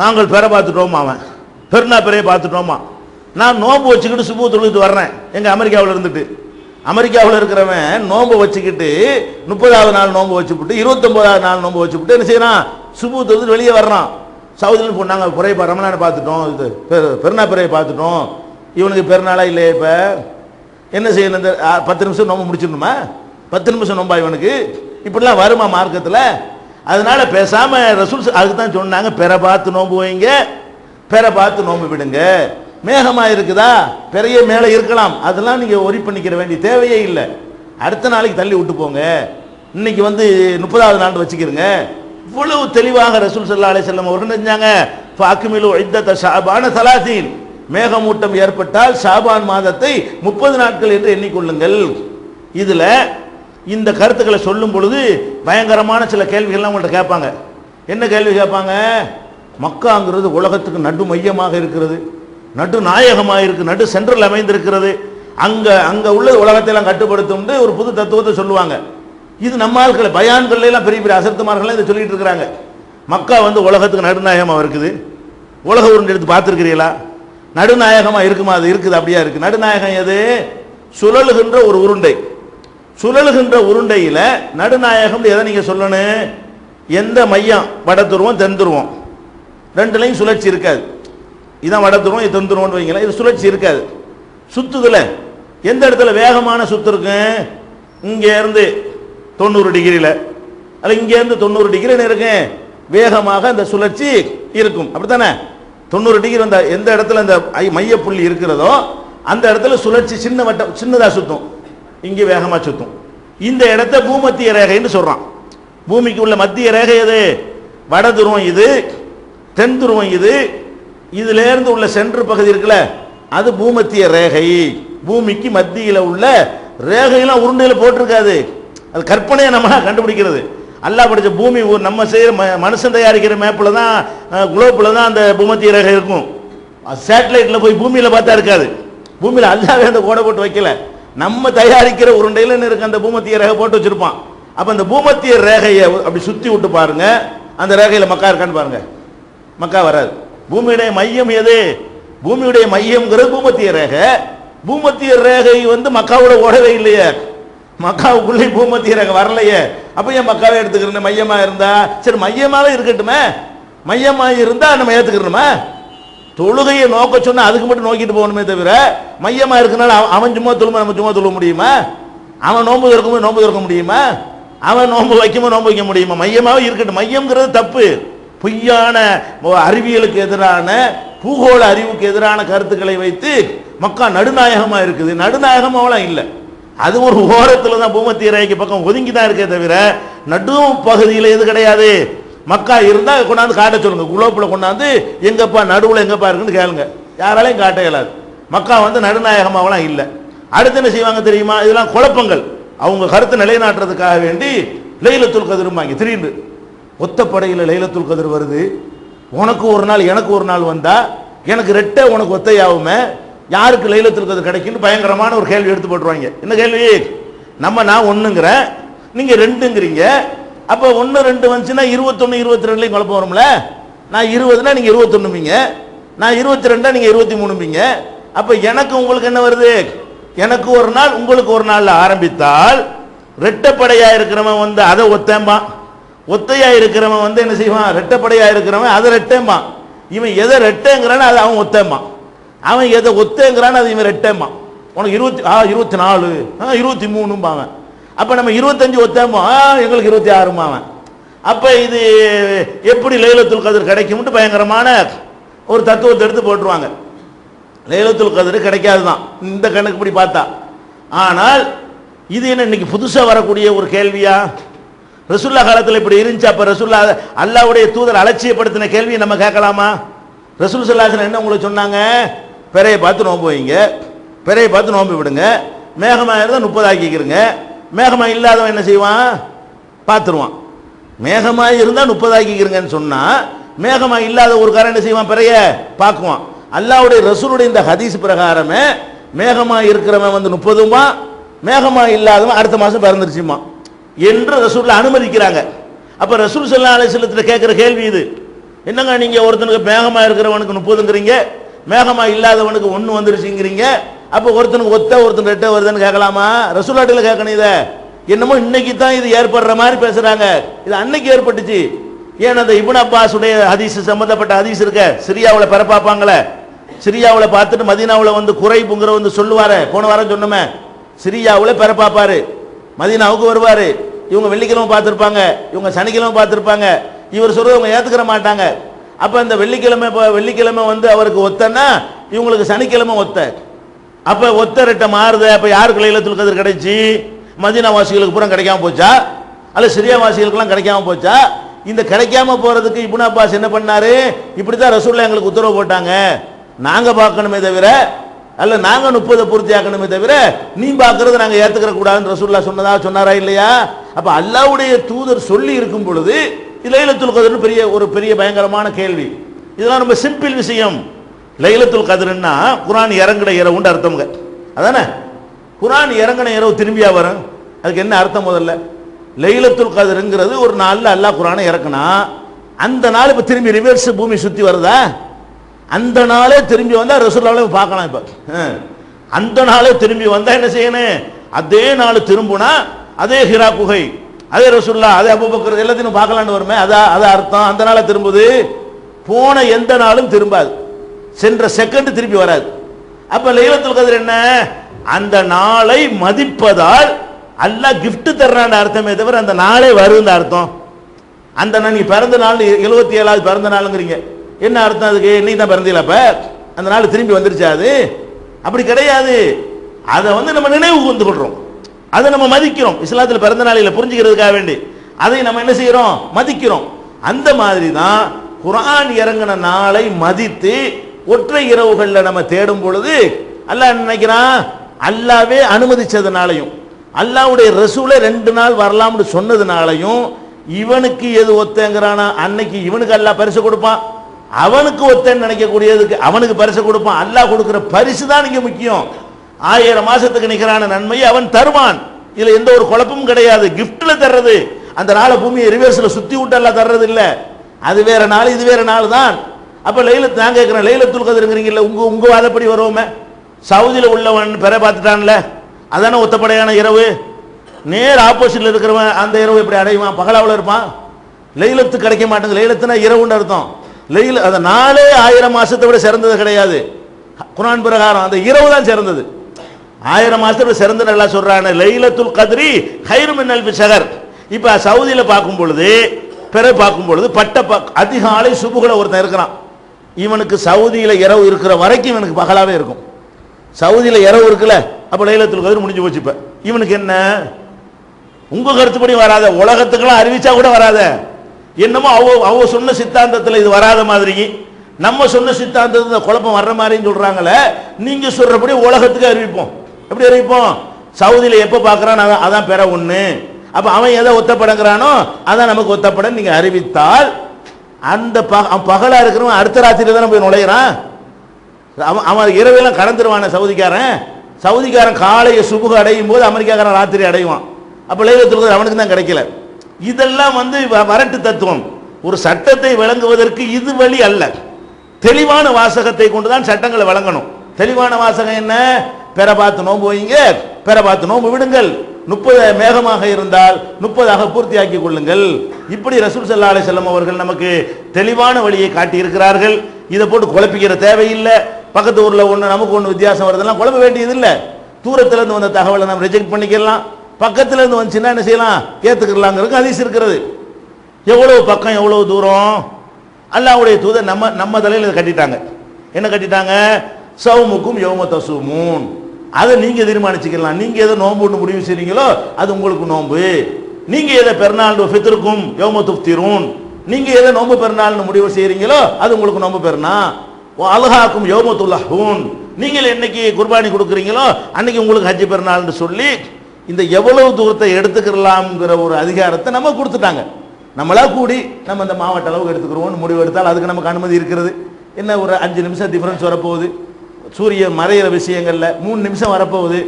நாங்கள் பெற பார்த்துட்டோமா, அவன் பெருநா பெறையை பார்த்துட்டோமா. நான் நோன்பு வச்சுக்கிட்டு சுபு தொழுதுட்டு வர்றேன் எங்கள் அமெரிக்காவில் இருந்துட்டு. அமெரிக்காவில் இருக்கிறவன் நோன்பு வச்சுக்கிட்டு 30வது நாள் நோன்பு வச்சுக்கிட்டு 29வது நாள் நோன்பு வச்சுக்கிட்டு என்ன செய்யறான்? சுபு தொழுதுட்டு வெளியே வர்றான். சவுதியில் போனாங்க, ரமலானை பார்த்துட்டோம், இது பெருநா பெறையை பார்த்துட்டோம், இவனுக்கு பெருநாளா இல்லையே, இப்போ என்ன செய்யணும்? இந்த 10 நிமிஷம் நோம்பு முடிச்சிடணுமா? 10 நிமிஷம் நோம்பா இவனுக்கு? இப்படிலாம் வருமா மார்க்கத்தில்? அதனால பேசாம ரசூல் அதுக்கு தான் சொன்னாங்க, பெற பார்த்து நோம்பு வைங்க, பெற பார்த்து நோம்பு விடுங்க. மேகமா இருக்குதா, பெரிய மேலே இருக்கலாம், அதெல்லாம் நீங்க ஒரி பண்ணிக்கிற வேண்டிய தேவையே இல்லை. அடுத்த நாளைக்கு தள்ளி விட்டு போங்க, இன்னைக்கு வந்து 30வது நாள் வச்சுக்கிறங்க. இவ்வளவு தெளிவாக ரசூல் ஸல்லல்லாஹு அலைஹி வஸல்லம் அவர்கள் செஞ்சாங்க. ஃபஅக்மிலு இத்தத ஷஅபான 30, மேகமூட்டம் ஏற்பட்டால் ஷாபான் மாதத்தை 30 நாட்கள் என்று எண்ணிக்கொள்ளுங்கள். இதுல இந்த கருத்துக்களை சொல்லும் பொழுது பயங்கரமான சில கேள்விகள்லாம் உங்கள்கிட்ட கேட்பாங்க. என்ன கேள்வி கேட்பாங்க? மக்காங்கிறது உலகத்துக்கு நடு மையமாக இருக்கிறது, நடு நாயகமாக இருக்கு, நடு சென்ட்ரல் அமைந்திருக்கிறது, அங்க உள்ள உலகத்தை எல்லாம் கட்டுப்படுத்தும் ஒரு புது தத்துவத்தை சொல்லுவாங்க. இது நம்ம ஆட்களை பயான்கள் எல்லாம் பெரிய பெரிய அசர்த்துமார்கள் இதை சொல்லிட்டு இருக்கிறாங்க. மக்கா வந்து உலகத்துக்கு நடுநாயகமாக இருக்குது. உலக உருண்டை எடுத்து பார்த்துருக்கிறீங்களா? நடுநாயகமாக இருக்குமா? அது இருக்குது, அப்படியா இருக்கு. நடுநாயகம் எது? சுழலுகின்ற ஒரு உருண்டை. சுழலுகின்ற உருண்டையில் நடுநாயகம் எதை நீங்க சொல்லணும்? எந்த மையம், வட துருவம் தென் துருவம், ரெண்டுலையும் சுழற்சி இருக்காது. இதான் வட துருவம், இது தென் துருவம்னு வைங்களேன், இது சுழற்சி இருக்காது. சுத்துதுல எந்த இடத்துல வேகமான சுத்து இருக்கு? இங்கே இருந்து 90 டிகிரியில் அல்ல இங்கே இருந்து 90 டிகிரின்னு இருக்கு, வேகமாக இந்த சுழற்சி இருக்கும். அப்படித்தானே? 90 டிகிரி வந்த எந்த இடத்துல இந்த மைய புள்ளி இருக்கிறதோ அந்த இடத்துல சுழற்சி சின்ன வட்டம், சின்னதா சுத்தும், இங்கே வேகமா சுத்தும். இந்த இடத்த பூமத்திய ரேகைன்னு சொல்றான். பூமிக்கு உள்ள மத்திய ரேகை எது? வட துருவம் இது, தென் துருவம் இது, இதுல இருந்து உள்ள சென்று பகுதி இருக்குல்ல, அது பூமத்திய ரேகை. பூமிக்கு மத்தியில உள்ள ரேகையெல்லாம் உருண்டையில போட்டிருக்காது, அது கற்பனையை நம்ம கண்டுபிடிக்கிறது. அல்லாஹ் படிச்ச பூமி நம்ம செய்யற மனுஷன் தயாரிக்கிற மேப்ல தான், குளோப்ல தான் அந்த பூமத்திய ரேகை இருக்கும். சேட்டலைட்ல போய் பூமியில பார்த்தா இருக்காது. பூமியில அல்லாஹ்வே அந்த கோடை போட்டு வைக்கல, நம்ம தயாரிக்கிற உருண்டையில இருக்க அந்த பூமத்திய ரேகை போட்டு வச்சிருப்பான். அப்ப அந்த பூமத்திய ரேகையை அப்படி சுத்தி விட்டு பாருங்க, அந்த ரேகையில மக்கா இருக்கான்னு பாருங்க, மக்கா வராது. பூமியுடைய மையம் எது? பூமியுடைய மையம்ங்கிறது பூமத்திய ரேகை. பூமத்திய ரேகை வந்து மக்காவோட ஓடவே இல்லையே, மக்காவுக்குள்ளே பூமத்திய ரேகை வரலையே. அப்ப ஏன் மக்காவே எடுத்துக்கிறேன்? மையமா இருந்தா சரி, மையமாவே இருக்கட்டுமே, மையமா இருந்தா நம்ம ஏத்துக்கிறோமா? தொழுகையை நோக்க சொன்னா அதுக்கு மட்டும் நோக்கிட்டு போகணுமே தவிர, மையமா இருக்கனால அவன் சும்மா தொழுமா நம்ம சும்மா தொழ முடியுமா? அவன் நோன்பு இருக்கும்போது நோன்பு இருக்க முடியுமா? அவன் நோன்பு வைக்கும்போது நோன்பு வைக்க முடியுமா? மையமாவே இருக்கட்டும். மையம்ங்கிறது தப்பு, பொய்யான அறிவியலுக்கு எதிரான, பூகோள அறிவுக்கு எதிரான கருத்துக்களை வைத்து மக்கா நடுநாயகமா இருக்குது. நடுநாயகமாவெல்லாம் இல்லை, அது ஒரு ஓரத்துல தான் பூமத்திய ரேகைக்கு பக்கம் ஒதுங்கி தான் இருக்கே தவிர நடு பகுதியில் எது கிடையாது. மக்கா இருந்தா கொண்டாந்து காட்ட சொல்லுங்க, குளோப்ல கொண்டாந்து எங்கப்பா நடுவுல எங்கப்பா இருக்குன்னு கேளுங்க, யாராலையும் காட்ட இயலாது. மக்கா வந்து நடுநாயகமாவெல்லாம் இல்லை. அடுத்து என்ன செய்வாங்க தெரியுமா? இதெல்லாம் குழப்பங்கள், அவங்க கருத்தை நிலைநாட்டுறதுக்காக வேண்டி லைலத்துல் கத்ரும்பாங்க. திடீர்னு ஒத்தப்படையில் லைலத்துல் கத்ர் வருது, உனக்கு ஒரு நாள் எனக்கு ஒரு நாள் வந்தா எனக்கு ரெட்டை உனக்கு ஒத்தையாவுமே, யாருக்கு லைலத்துல் கத்ர் கிடைக்குன்னு பயங்கரமான ஒரு கேள்வி எடுத்து போட்டுருவாங்க. என்ன கேள்வி? நான் ஒண்ணுங்கிறேன், நீங்க 2ங்கிறீங்க. அப்ப 1 2 வந்துச்சுன்னா 21 22லையும் குழப்பம் வரும்ல. நான் 20னா நீங்க 21ம்பீங்க, நான் 22 நீங்க 23ம்பீங்க. அப்ப எனக்கு உங்களுக்கு என்ன வருது? எனக்கு ஒரு நாள் உங்களுக்கு ஒரு நாள்ல ஆரம்பித்தால் ரெட்டப்படையா இருக்கிறவன் வந்து அதை ஒத்தேம்பான், ஒத்தையா இருக்கிறவன் வந்து என்ன செய்வான்? ரெட்டப்படையா இருக்கிறவன் அதை ரெட்டேம்பான். இவன் எதை ரெட்டேங்கிறான்னு அதை அவன் ஒத்தேம்பான், அவன் எதை ஒத்தேங்கிறான்னு அது இவன் ரெட்டேம்பான். உனக்கு 24 23ம்பாங்க. அப்ப நம்ம 25 ஒத்தேம்பா, எங்களுக்கு 26ம்பாங்க. அப்ப இது எப்படி லைலத்துல் கத்ர் கிடைக்கும்னு பயங்கரமான ஒரு தத்துவத்தை எடுத்து போட்டுருவாங்க. லைலத்துல் கத்ர் கிடைக்காதுதான் இந்த கணக்குப்படி பார்த்தா. ஆனால் இது என்ன இன்னைக்கு புதுசா வரக்கூடிய ஒரு கேள்வியா? ரசூலுல்லாஹ் காலத்தில் இப்படி இருந்துச்சு. அப்ப ரசூலுல்லாஹ் அல்லாஹ்வுடைய தூதர் அலட்சியப்படுத்தின கேள்வியை நம்ம கேட்கலாமா? ரசூல் ஸல்லல்லாஹு அலைஹி வஸல்லம் என்ன உங்களுக்கு சொன்னாங்க? பிறையை பார்த்து நோன்பு வைங்க, பிறையை பார்த்து நோன்பு விடுங்க, மேகமா இருந்தால் 30 ஆக்கிக்கிறங்க. மேகமா இல்லாதவன் என்ன செய்வான்? பார்த்துருவான். மேகமாய் இருந்தால் 30 ஆக்கிக்கிறங்கன்னு சொன்னா மேகமா இல்லாத ஒரு காரன் என்ன செய்வான்? பிறைய பார்க்குவான். அல்லாஹ்வுடைய ரசூலுடைய இந்த ஹதீஸ் பிரகாரமே மேகமா இருக்கிறவன் வந்து 30மா, மேகமா இல்லாதவன் அடுத்த மாசம் பிறந்துருச்சுமா என்று ரசூலுல்லாஹ் அனுமதிக்கிறாங்க. அப்ப ரசூல் ஸல்லல்லாஹு அலைஹி வஸல்லம் கேட்கிற கேள்வி இது. என்னங்க நீங்க ஒருத்தனுக்கு மேகமா இருக்கிறவனுக்கு 30ங்கிறீங்க, மேகமா இல்லாதவனுக்கு 1 வந்துருச்சுங்கிறீங்க. அப்ப ஒருத்தனுக்கு ஒத்த ஒருத்தன் ரெட்ட வருதுன்னு கேட்கலாமா? ரசூலுல்லாஹ்ல கேட்கணும். இதை என்னமோ இன்னைக்கு தான் இது ஏற்படுற மாதிரி பேசுறாங்க. இது அன்னைக்கு ஏற்பட்டுச்சு. ஏன் அந்த இப்னு அப்பாஸ் உடைய ஹதீஸ் சம்பந்தப்பட்ட ஹதீஸ் இருக்க, சிரியாவில் பெற பார்ப்பாங்களே, சிரியாவில் பார்த்துட்டு மதீனாவில் வந்து குறைபுங்கிற வந்து சொல்லுவாரு. போன வாரம் சொன்னோமே, சிரியாவில் பெற பார்ப்பாரு, மதீனாவுக்கு வருவாரு. இவங்க வெள்ளிக்கிழமை பார்த்துருப்பாங்க, இவங்க சனிக்கிழமை பார்த்துருப்பாங்க. இவர் சொல்றது அவங்க ஏத்துக்கிற மாட்டாங்க. அப்ப இந்த வெள்ளிக்கிழமை வந்து அவருக்கு ஒத்தன்னா இவங்களுக்கு சனிக்கிழமை ஒத்த. அப்ப ஒத்த ரெட்ட மாறுது. அப்ப யாருக்கு லைலத்துல் கத்ர் கிடைச்சி? மதீனா வாசிகளுக்கு பூரா கிடைக்காம போச்சா, அல்ல சிரியா வாசிகளுக்கெல்லாம் கிடைக்காம போச்சா? இந்த கிடைக்காம போறதுக்கு இப்னு அப்பாஸ் என்ன பண்ணாரு? இப்படித்தான் ரசூலுல்லாஹ் எங்களுக்கு உத்தரவு போட்டாங்க, நாங்க பார்க்கணுமே தவிர, அல்ல நாங்க 30 பூர்த்தி ஆக்கணுமே தவிர நீ பார்க்கறது நாங்க ஏத்துக்கிற கூடாதுன்னு ரசூலுல்லாஹ் சொன்னாரா இல்லையா? அப்ப அல்லாஹ்வுடைய தூதர் சொல்லி இருக்கும் பொழுது லைலத்துல் கத்ர் பெரிய பயங்கரமான கேள்வி. இதெல்லாம் ரொம்ப சிம்பிள் விஷயம். லைலத்துல் கத்ர்னா குர்ஆன் இறங்குற இரவுன்னு அர்த்தம்ங்க. அதானே? குர்ஆன் இறங்கின இரவு திரும்பியா வரும்? அதுக்கு என்ன அர்த்தம்? முதல்ல லைலத்துல் கத்ர்ங்கிறது ஒரு நாள்ல அல்லாஹ் குர்ஆனை இறக்குனா அந்த நாள் இப்ப திரும்பி ரிவர்ஸ் பூமி சுத்தி வருதா? அந்த நாளே திரும்பி வந்தா ரசூலுல்லாஹ் பார்க்கலாம். இப்ப அந்த நாளே திரும்பி வந்தா என்ன செய்யணும்? அதே நாள் திரும்பினா அதே ஹிரா குகை, அதே ரசூலுல்லாஹ், அதே அபூபக்கர் எல்லாத்தையும் பார்க்கலான்னு வருமே. அதான் அர்த்தம். அந்த நாளை திரும்புது. போன எந்த நாளும் திரும்பாது, சென்ற செகண்ட் திருப்பி வராது. அப்ப லைலத்துல் கத்ர் என்ன? அந்த நாளை மதிப்பதால் அல்லாஹ் gift தர்றான்னு அர்த்தமே தவிர அந்த நாளே வருதுன்னு அர்த்தம். அந்த நீ பிறந்த நாள் 77வது பிறந்த நாளுங்கிறீங்க, என்ன அர்த்தம் அதுக்கு? இன்னைக்கு தான் பிறந்தீங்களா? அப்ப அந்த நாள் திரும்பி வந்துருச்சா? அது அப்படி கிடையாது. அதை வந்து நம்ம நினைவு கொண்டு கொள்றோம், அதை நம்ம மதிக்கிறோம். இஸ்லாத்தில் பிறந்த நாளில் புரிஞ்சுக்கிறதுக்காக வேண்டி அதை நம்ம என்ன செய்யறோம்? மதிக்கிறோம். அந்த மாதிரி தான் குர்ஆன் இறங்கின நாளை மதித்து ஒற்றை இரவுகளில் நம்ம தேடும் பொழுது அல்லாஹ் நினைக்கிறான், அல்லாவே அனுமதிச்சதுனாலையும் அல்லாஹ்வுடைய ரசூலை 2 நாள் வரலாம்னு சொன்னதுனாலையும் இவனுக்கு எது ஒத்தங்கிறானா அன்னைக்கு இவனுக்கு அல்லாஹ் பரிசு கொடுப்பான், அவனுக்கு ஒத்தன்னு நினைக்கக்கூடியதுக்கு அவனுக்கு பரிசு கொடுப்பான். அல்லாஹ் கொடுக்கிற பரிசு தான் இங்க முக்கியம். 1000 மாசத்துக்கு நிகரான நன்மையை அவன் தருவான். இதுல எந்த ஒரு குழப்பமும் கிடையாது. கிஃப்ட்ல தர்றது, அந்த நாளை பூமியை ரிவர்ஸ்ல சுத்தி விட்டு எல்லாம் தர்றது இல்ல. அது வேற நாள், இது வேற நாள் தான். அப்ப நான் கேட்கிறேன், லைலத்துல் கத்ர்ங்கிறீங்கல்ல, உங்க வாதப்படி வருவோமே, சவுதியில உள்ளவன் பெற பார்த்துட்டான்ல, அதான ஒத்தப்படையான இரவு. நேர் ஆப்போசிட்ல இருக்கிறவன் அந்த இரவு எப்படி அடையுவான்? பகலாவில் இருப்பான். லைலத்து கிடைக்க மாட்டேங்குது. லைலத்துனா இரவுன்னு அர்த்தம். அந்த நாளே 1000 மாசத்தை விட சிறந்தது கிடையாது. குர்ஆன் பிரகாரம் அந்த இரவு தான் சிறந்தது. 1000 மாசத்தை விட சிறந்தது எல்லாம் சொல்றாங்க. லைலத்துல் கத்ரி கைரு மின் அல்ஃபி ஷஹர். இப்ப சவுதியில பார்க்கும் பொழுது, பிறகு பார்க்கும் பொழுது அதிகாலை சுபுகுல ஒருத்தன் இருக்கிறான். இவனுக்கு சவுதியில இரவு இருக்கிற வரைக்கும் இவனுக்கு பகலாவே இருக்கும். சவுதியில இரவு இருக்குல்ல, அப்ப லைலத்துல் கத்ர் முடிஞ்சு போச்சு. இப்ப இவனுக்கு என்ன? உங்க கருத்துப்படி வராத, உலகத்துக்கெல்லாம் அறிவிச்சா கூட வராத. என்னமோ அவ சொன்ன சித்தாந்தத்தில் இது வராத மாதிரி, நம்ம சொன்ன சித்தாந்தத்தில் குழப்பம் வர்ற மாதிரின்னு சொல்றாங்களே. நீங்க சொல்றபடி உலகத்துக்கு அறிவிப்போம். எப்படி அறிவிப்போம்? சவுதியில எப்ப பார்க்கறான் அதான் பெற ஒண்ணு. அப்ப அவன் எதை ஒத்தப்படங்கிறானோ அதான் நமக்கு ஒத்தப்பட நீங்க அறிவித்தால், அந்த பகலா இருக்கிறவன் அடுத்த ராத்திரியில தானே போய் நுழையிறான். அவன் இரவெல்லாம் கடந்துருவான சவுதிக்காரன். சவுதிக்காரன் காலையை சுபுக அடையும் போது அமெரிக்காக்காரன் ராத்திரி அடைவான். அப்போ லைலத்துல் கத்ர் அவனுக்கு தான் கிடைக்கல. இதெல்லாம் வந்து வரட்டு தத்துவம். ஒரு சட்டத்தை விளங்குவதற்கு இது வழி அல்ல. தெளிவான வாசகத்தை கொண்டுதான் சட்டங்களை வழங்கணும். தெளிவான வாசகம் என்ன? பெற பார்த்து நோன்பு வைங்க, பெற பார்த்து நோன்பு விடுங்கள், 30 மேகமாக இருந்தால் 30ஆக பூர்த்தியாக்கி கொள்ளுங்கள். இப்படி ரசூல் ஸல்லல்லாஹு அலைஹி வஸல்லம் அவர்கள் நமக்கு தெளிவான வழியை காட்டி இருக்கிறார்கள். இதை போட்டு குழப்பிக்கிற தேவையில்லை. பக்கத்து ஊர்ல ஒன்று நமக்கு ஒன்று வித்தியாசம் வருதெல்லாம் குழப்ப வேண்டியது இல்லை. தூரத்துல இருந்து வந்த தகவலை நம்ம ரிஜெக்ட் பண்ணிக்கலாம், பக்கத்துல இருந்து வந்துச்சுன்னா என்ன செய்யலாம், ஏத்துக்கலாங்கிறது ஹதீஸ் இருக்கிறது. எவ்வளவு பக்கம் எவ்வளவு தூரம், அல்லாஹ்வுடைய தூதர் நம்ம தலையில கட்டிட்டாங்க. என்ன கட்டிட்டாங்க? சௌமுக்கும் யௌம தஸூமூன். அதை நீங்க தீர்மானிச்சுக்கலாம். நீங்க எதை நோன்பு முடிவு செய்றீங்களோ அது உங்களுக்கு நோன்பு. நீங்க எதை பெருநாள் ஃபித்ருக்கும் யௌம துஃப்திரூன், நீங்க எதை நோன்பு பெருநாள்னு முடிவு செய்றீங்களோ அது உங்களுக்கு நோன்பு பெருநா. அல்ஹாக்கும் யௌம துலஹூன், நீங்கள் என்னைக்கு குர்பானி கொடுக்குறீங்களோ அன்னைக்கு உங்களுக்கு ஹஜ் பெருநாள்னு சொல்லி இந்த எவ்வளவு தூரத்தை எடுத்துக்கலாம்ங்கிற ஒரு அதிகாரத்தை நம்ம கொடுத்துட்டாங்க. நம்மளா கூடி நம்ம இந்த மாவட்ட அளவுக்கு எடுத்துக்கிறோம்னு முடிவு எடுத்தால் அதுக்கு நமக்கு அனுமதி இருக்கிறது. என்ன ஒரு 5 நிமிஷம் டிஃபரன்ஸ் வரப்போகுது, சூரிய மறையிற விஷயங்கள்ல 3 நிமிஷம் வரப்போகுது,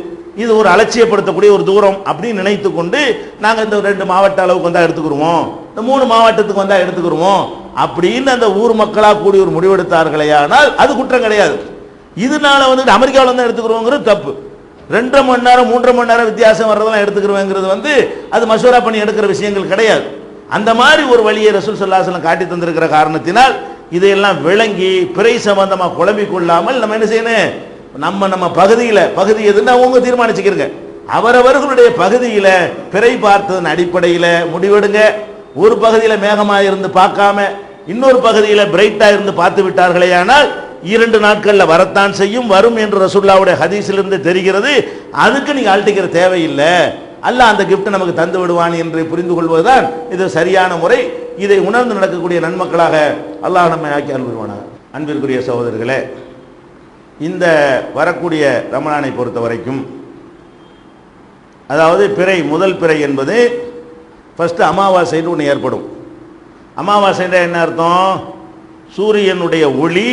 இது ஒரு அலட்சியப்படுத்தக்கூடிய ஒரு தூரம் அப்படின்னு நினைத்து கொண்டு நாங்கள் இந்த 2 மாவட்ட அளவுக்கு வந்தால் எடுத்துக்கிடுவோம், இந்த 3 மாவட்டத்துக்கு வந்தால் எடுத்துக்கிடுவோம் அப்படின்னு அந்த ஊர் மக்களாக கூடி ஒரு முடிவெடுத்தார்களே, ஆனால் அது குற்றம் கிடையாது. இதனால வந்துட்டு அமெரிக்காவில் தான் எடுத்துக்கிறோங்கிறது தப்பு. 2.5 மணி நேரம் 3.5 மணி நேரம் வித்தியாசம் வர்றதெல்லாம் எடுத்துக்கிறோங்கிறது வந்து அது மசூரா பண்ணி எடுக்கிற விஷயங்கள் கிடையாது. அந்த மாதிரி ஒரு வழியை ரசூல் ஸல்லல்லாஹு அலைஹி வஸல்லம் காட்டி தந்திருக்கிற காரணத்தினால் இதையெல்லாம் விளங்கி பிறை சம்பந்தமாக குழம்பிக் கொள்ளாமல் நம்ம என்ன செய்யணும், நம்ம பகுதி எதுன்னு அவங்க தீர்மானிச்சுக்கிறங்க. அவரவர்களுடைய பகுதியில் பிறை பார்த்ததன் அடிப்படையில் முடிவெடுங்க. ஒரு பகுதியில் மேகமாக இருந்து பார்க்காம இன்னொரு பகுதியில் பிரைட்டா இருந்து பார்த்து விட்டார்களே, ஆனால் 2 நாட்களில் வரத்தான் செய்யும், வரும் என்று ரசூலுல்லாஹ்வுடைய ஹதீஸிலிருந்து தெரிகிறது. அதுக்கு நீங்க அழட்டிக்கிற தேவையில்லை, அல்லாஹ் அந்த கிஃப்ட் நமக்கு தந்து விடுவான் என்று புரிந்து கொள்வதுதான் இது சரியான முறை. இதை உணர்ந்து நடக்கக்கூடிய நன்மக்களாக அல்லாஹ் நம்மை ஆக்கி அருள்வானாக. அன்பிற்குரிய சகோதரர்களே, இந்த வரக்கூடிய ரமலானை பொறுத்த வரைக்கும், அதாவது பிறை முதல் பிறை என்பது ஃபர்ஸ்ட் அமாவாசைன்னு ஒன்று ஏற்படும். அமாவாசைன்ற என்ன அர்த்தம்? சூரியனுடைய ஒளி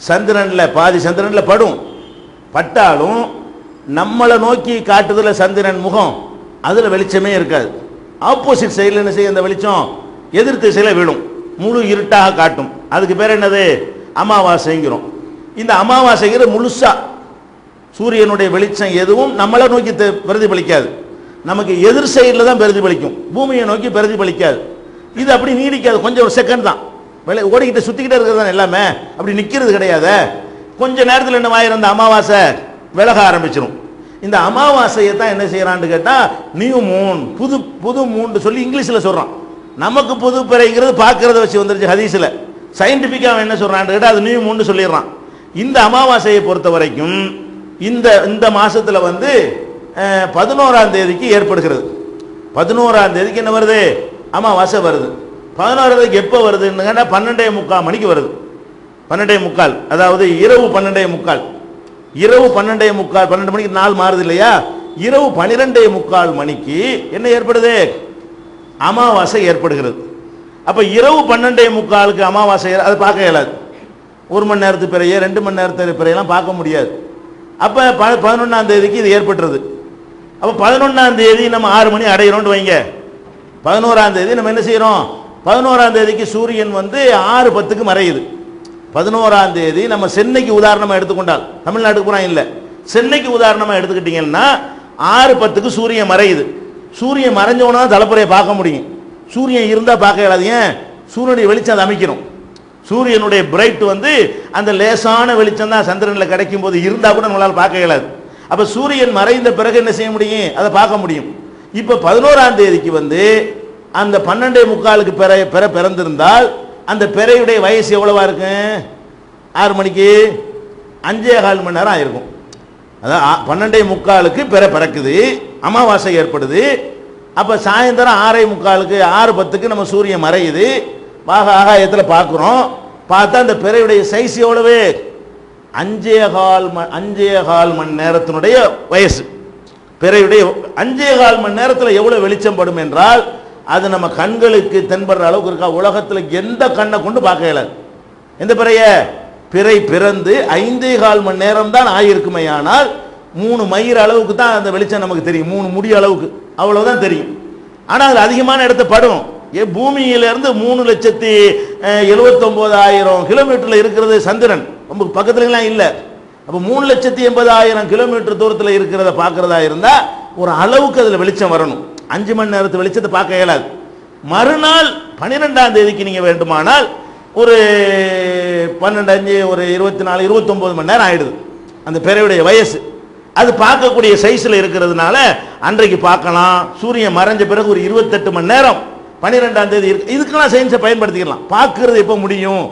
சந்திரனில் பாதி சந்திரனில் பட்டாலும் நம்மளை நோக்கி காட்டுதல சந்திரன் முகம் அதில் வெளிச்சமே இருக்காது. ஆப்போசிட் சைடில் என்ன செய்ய, அந்த வெளிச்சம் எதிர் திசையில் விழும், முழு இருட்டாக காட்டும். அதுக்கு பேர் என்னது? அமாவாசைங்கிறோம். இந்த அமாவாசைங்கிற முழுசா சூரியனுடைய வெளிச்சம் எதுவும் நம்மளை நோக்கி பிரதிபலிக்காது, நமக்கு எதிர் சைடில் தான் பிரதிபலிக்கும், பூமியை நோக்கி பிரதிபலிக்காது. இது அப்படி நீடிக்காது, கொஞ்சம் ஒரு செகண்ட் தான் ஓடிக்கிட்டு சுற்றிக்கிட்டே இருக்கிறது தான், எல்லாமே அப்படி நிற்கிறது கிடையாது. கொஞ்ச நேரத்தில் என்ன ஆயிரம், அமாவாசை விலக ஆரம்பிச்சிடும். இந்த அமாவாசையை தான் என்ன செய்யறான்னு கேட்டால் நியூ மூன், புது மூன் சொல்லி இங்கிலீஷில் சொல்கிறான். நமக்கு புது பிறைங்கிறது பார்க்கறத வச்சு வந்துருச்சு ஹதீஸில். சயின்டிஃபிக்காக என்ன சொல்கிறான்னு கேட்டால் அது நியூ மூன் சொல்லிடுறான். இந்த அமாவாசையை பொறுத்த வரைக்கும் இந்த மாசத்தில் வந்து 11ஆம் தேதிக்கு ஏற்படுகிறது. 11ஆம் தேதிக்கு என்ன வருது? அமாவாசை வருது. 11ஆம் தேதிக்கு எப்போ வருதுன்னு கேட்டால் 12:45 மணிக்கு வருது. 12:45, அதாவது இரவு 12:45. இரவு 12:45, 12 மணிக்கு நாள் மாறுது இல்லையா? இரவு 12:45 மணிக்கு என்ன ஏற்படுது? அமாவாசை ஏற்படுகிறது. அப்ப இரவு 12:45 அமாவாசை அதை பார்க்க இயலாது. 1 மணி நேரத்து பிறையே 2 மணி நேரத்து பிறையெல்லாம் பார்க்க முடியாது. அப்ப 11ஆம் தேதிக்கு இது ஏற்பட்டுறது. அப்ப 11ஆம் தேதி நம்ம 6 மணி அடையிறோம்னு வைங்க. 11ஆம் தேதி நம்ம என்ன செய்யறோம்? 11ஆம் தேதிக்கு சூரியன் வந்து 6:10க்கு மறையுது. 11ஆம் தேதி நம்ம சென்னைக்கு உதாரணமா எடுத்துக்கொண்டால், தமிழ்நாட்டுக்கு பூரா இல்லை, சென்னைக்கு உதாரணமா எடுத்துக்கிட்டீங்கன்னா 6:10க்கு சூரியன் மறையுது. சூரியன் மறைஞ்சவனா தலைப்புறையை பார்க்க முடியும், சூரியன் இருந்தா பார்க்க இயலாது. ஏன்? சூரியனுடைய வெளிச்சம் அதை அமைக்கணும். சூரியனுடைய பிரைட் வந்து அந்த லேசான வெளிச்சம் தான் சந்திரனில் கிடைக்கும் போது இருந்தா கூட நம்மளால் பார்க்க இயலாது. அப்ப சூரியன் மறைந்த பிறகு என்ன செய்ய முடியும்? அதை பார்க்க முடியும். இப்ப 11ஆம் தேதிக்கு வந்து அந்த 12:45 பிறந்திருந்தால் அந்த பிறையுடைய வயசு எவ்வளவா இருக்கு? 6 மணிக்கு 5.25 மணி நேரம் ஆயிருக்கும். அதான் 12:45க்கு பிறக்குது, அமாவாசை ஏற்படுது. அப்ப சாயந்தரம் 6:45, 6:10க்கு நம்ம சூரியன் மறையுது, ஆகாயத்தில் பார்க்கிறோம். பார்த்தா அந்த பிறையுடைய சைஸ் எவ்வளவு? 5.25 மணி நேரத்தினுடைய வயசு. பிறையுடைய 5.25 மணி நேரத்தில் எவ்வளவு வெளிச்சம் படும் என்றால் அது நம்ம கண்களுக்கு தென்படுற அளவுக்கு இருக்கா? உலகத்தில் எந்த கண்ணை கொண்டு பார்க்க இயலாது. எந்த பிறை பிறந்து 5.25 மணி நேரம் தான் ஆயிருக்குமே, ஆனால் 3 மைல் அளவுக்கு தான் அந்த வெளிச்சம் நமக்கு தெரியும், 3 முடி அளவுக்கு. அவ்வளவுதான் தெரியும். ஆனால் அது அதிகமான இடத்த படும். பூமியிலிருந்து 3,79,000 கிலோமீட்டர்ல இருக்கிறது சந்திரன், ரொம்ப பக்கத்துலலாம் இல்லை. அப்போ 3,80,000 கிலோமீட்டர் தூரத்தில் இருக்கிறத பார்க்கறதா இருந்தா ஒரு அளவுக்கு அதில் வெளிச்சம் வரணும். 5 மணி நேரத்து வெளிச்சத்தை பார்க்க இயலாது. மறுநாள் 12ஆம் தேதிக்கு நீங்க வேண்டுமானால் ஒரு 12 ஒரு 24 29 மணி நேரம் ஆயிடுது அந்த பிறையுடைய வயசு. அது பார்க்கக்கூடிய சைஸ்ல இருக்கிறதுனால அன்றைக்கு பார்க்கலாம். சூரியன் மறைஞ்ச பிறகு ஒரு 28 மணி நேரம் 12ஆம் தேதி இருக்கு. இதுக்கெல்லாம் சயின்ஸை பயன்படுத்திக்கலாம். பார்க்கறது எப்போ முடியும்,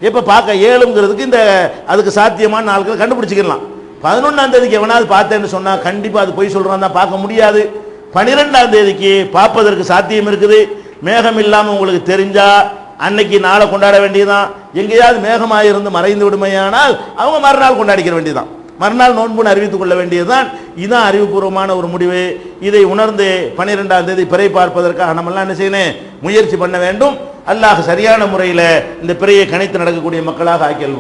எப்போ பார்க்க இயலுங்கிறதுக்கு இந்த அதுக்கு சாத்தியமான நாட்கள் கண்டுபிடிச்சிக்கலாம். 11ஆம் தேதிக்கு எவனாவது பார்த்தேன்னு சொன்னா கண்டிப்பா அது பொய் சொல்றான் தான், பார்க்க முடியாது. 12ஆம் தேதிக்கு பார்ப்பதற்கு சாத்தியம் இருக்குது. மேகம் இல்லாமல் உங்களுக்கு தெரிஞ்சா அன்னைக்கு நாளை கொண்டாட வேண்டியதுதான். எங்கேயாவது மேகமாக இருந்து மறைந்து விடுமையானால் அவங்க மறுநாள் கொண்டாடிக்கிற வேண்டியதுதான், மறுநாள் நோன்புன்னு அறிவித்துக் கொள்ள வேண்டியதுதான். இதுதான் அறிவுபூர்வமான ஒரு முடிவு. இதை உணர்ந்து 12ஆம் தேதி பிறை பார்ப்பதற்காக நம்மெல்லாம் என்ன செய்யணும், முயற்சி பண்ண வேண்டும். அல்லாஹ் சரியான முறையில் இந்த பிறையை கணித்து நடக்கக்கூடிய மக்களாக ஆக்கியல்.